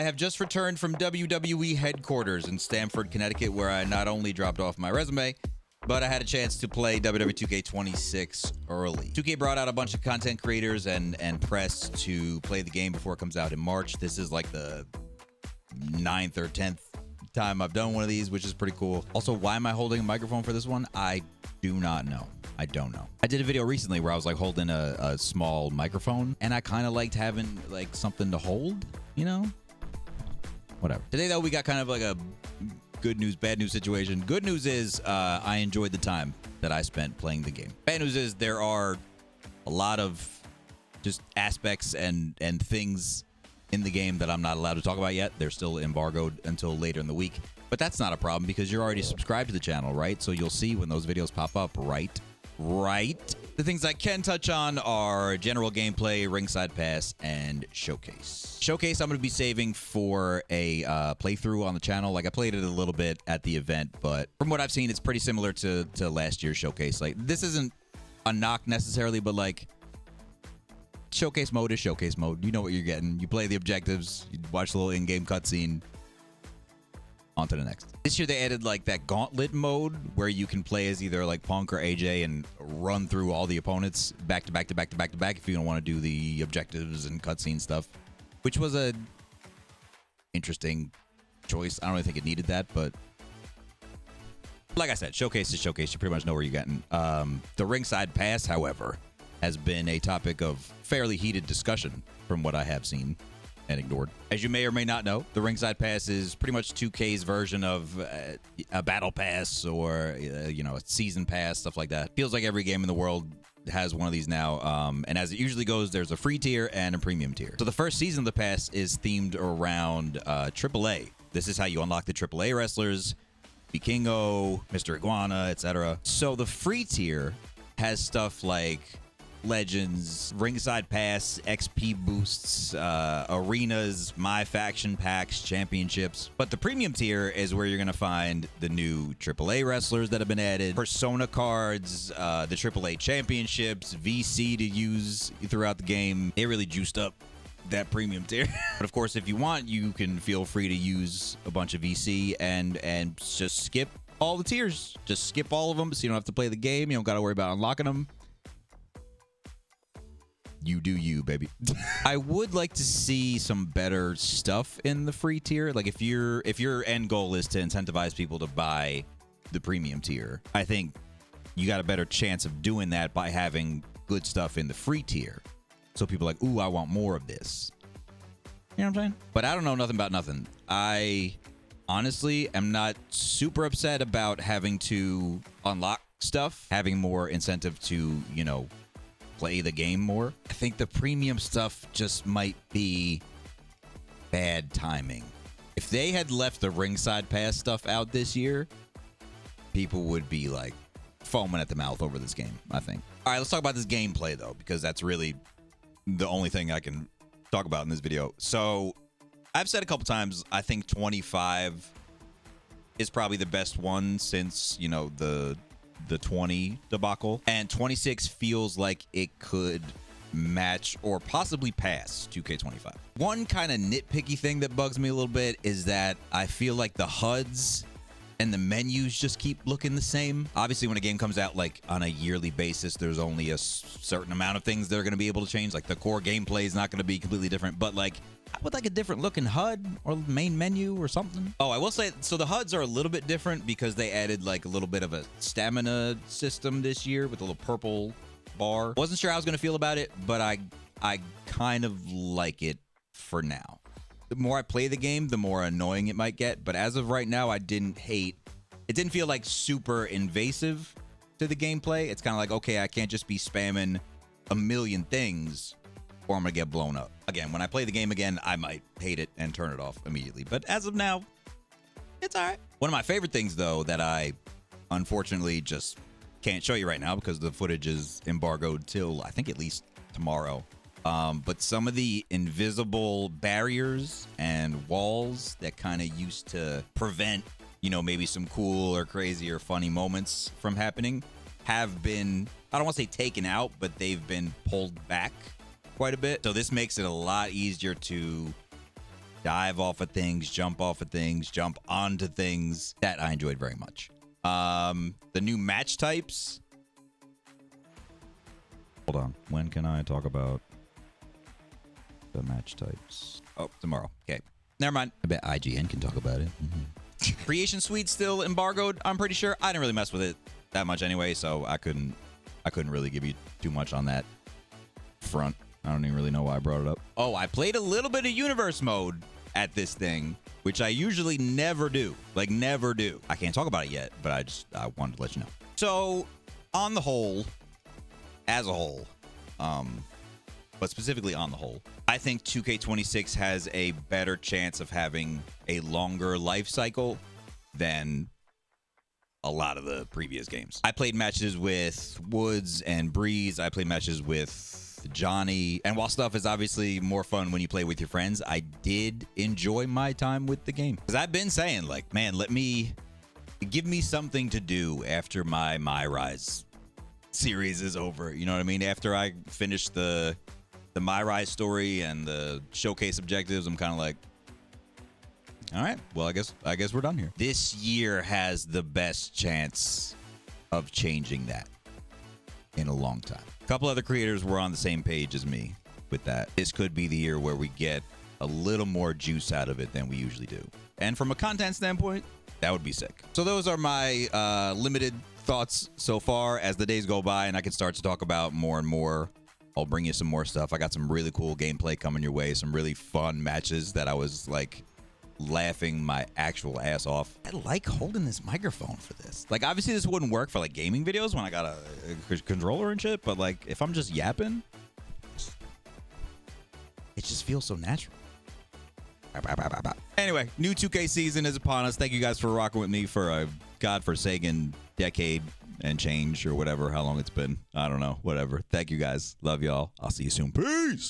have just returned from WWE headquarters in Stamford, Connecticut, where I not only dropped off my resume, but I had a chance to play WWE 2K26 early. 2K brought out a bunch of content creators and press to play the game before it comes out in March. This is like the 9th or 10th time I've done one of these, which is pretty cool. Also, why am I holding a microphone for this one? I do not know. I don't know. I did a video recently where I was like holding a small microphone, and I kind of liked having like something to hold, you know? Whatever. Today, though, we got kind of like a good news, bad news situation. Good news is I enjoyed the time that I spent playing the game. Bad news is there are a lot of just aspects and things in the game that I'm not allowed to talk about yet. They're still embargoed until later in the week. But that's not a problem because you're already subscribed to the channel, right? So you'll see when those videos pop up, right? The things I can touch on are general gameplay, ringside pass, and showcase. Showcase I'm going to be saving for a playthrough on the channel. Like, I played it a little bit at the event, but from what I've seen, it's pretty similar to last year's showcase. Like, this isn't a knock necessarily, but like, showcase mode is showcase mode. You know what you're getting. You play the objectives, you watch the little in-game cutscene. On to the next. This year they added like that Gauntlet mode where you can play as either like Punk or AJ and run through all the opponents back to back to back to back to back if you don't want to do the objectives and cutscene stuff, which was a interesting choice. I don't really think it needed that, but like I said, showcase is showcase. You pretty much know where you're getting. The ringside pass, however, has been a topic of fairly heated discussion from what I have seen and ignored. As you may or may not know, the ringside pass is pretty much 2K's version of a battle pass or you know, a season pass, stuff like that. Feels like every game in the world has one of these now, and as it usually goes, there's a free tier and a premium tier. So the first season of the pass is themed around AAA. This is how you unlock the AAA wrestlers, Vikingo, Mr. Iguana, etc. So the free tier has stuff like Legends, Ringside Pass, XP boosts, arenas, My Faction packs, championships. But the premium tier is where you're going to find the new AAA wrestlers that have been added, Persona cards, the AAA championships, VC to use throughout the game. They really juiced up that premium tier. But of course, if you want, you can feel free to use a bunch of VC and just skip all the tiers. Just skip all of them so you don't have to play the game. You don't got to worry about unlocking them. You do you, baby. I would like to see some better stuff in the free tier. Like if your end goal is to incentivize people to buy the premium tier, I think you got a better chance of doing that by having good stuff in the free tier. So people are like, ooh, I want more of this. You know what I'm saying? But I don't know nothing about nothing. I honestly am not super upset about having to unlock stuff, having more incentive to, you know, play the game more. I think the premium stuff just might be bad timing. If they had left the ringside pass stuff out this year, people would be like foaming at the mouth over this game, I think. All right, let's talk about this gameplay though, because that's really the only thing I can talk about in this video. So I've said a couple times, I think 25 is probably the best one since, you know, the 20 debacle, and 26 feels like it could match or possibly pass 2K25. One kind of nitpicky thing that bugs me a little bit is that I feel like the HUDs and the menus just keep looking the same. Obviously, when a game comes out like on a yearly basis, there's only a certain amount of things that are going to be able to change. Like the core gameplay is not going to be completely different, but like I would like a different looking HUD or main menu or something. Oh, I will say, so the HUDs are a little bit different because they added like a little bit of a stamina system this year with a little purple bar. Wasn't sure how I was going to feel about it, but I kind of like it for now. The more I play the game, the more annoying it might get. But as of right now, I didn't hate. It didn't feel like super invasive to the gameplay. It's kind of like, okay, I can't just be spamming a million things or I'm going to get blown up. Again, when I play the game again, I might hate it and turn it off immediately. But as of now, it's all right. One of my favorite things, though, that I unfortunately just can't show you right now because the footage is embargoed till, I think, at least tomorrow. But some of the invisible barriers and walls that kind of used to prevent, you know, maybe some cool or crazy or funny moments from happening have been, I don't want to say taken out, but they've been pulled back quite a bit. So this makes it a lot easier to dive off of things, jump off of things, jump onto things. That I enjoyed very much. The new match types. Hold on. When can I talk about the match types? Oh, tomorrow. Okay. Never mind. I bet IGN can talk about it. Creation Suite still embargoed, I'm pretty sure. I didn't really mess with it that much anyway, so I couldn't really give you too much on that front. I don't even really know why I brought it up. Oh, I played a little bit of universe mode at this thing, which I usually never do. Like, never do. I can't talk about it yet, but I wanted to let you know. So, on the whole, as a whole, but specifically on the whole, I think 2K26 has a better chance of having a longer life cycle than a lot of the previous games. I played matches with Woods and Breeze. I played matches with Johnny. And while stuff is obviously more fun when you play with your friends, I did enjoy my time with the game. Because I've been saying, like, man, give me something to do after my Rise series is over. You know what I mean? After I finish the My Rise story and the showcase objectives, I'm kind of like, all right, well, I guess we're done here. This year has the best chance of changing that in a long time. A couple other creators were on the same page as me with that. This could be the year where we get a little more juice out of it than we usually do. And from a content standpoint, that would be sick. So those are my limited thoughts so far. As the days go by and I can start to talk about more and more, I'll bring you some more stuff. I got some really cool gameplay coming your way, some really fun matches that I was like laughing my actual ass off. I like holding this microphone for this. Like, obviously this wouldn't work for like gaming videos when I got a controller and shit, but like if I'm just yapping, it just feels so natural. Anyway, new 2K season is upon us. Thank you guys for rocking with me for a godforsaken decade and change or whatever, how long it's been. I don't know, whatever. Thank you guys. Love y'all. I'll see you soon. Peace.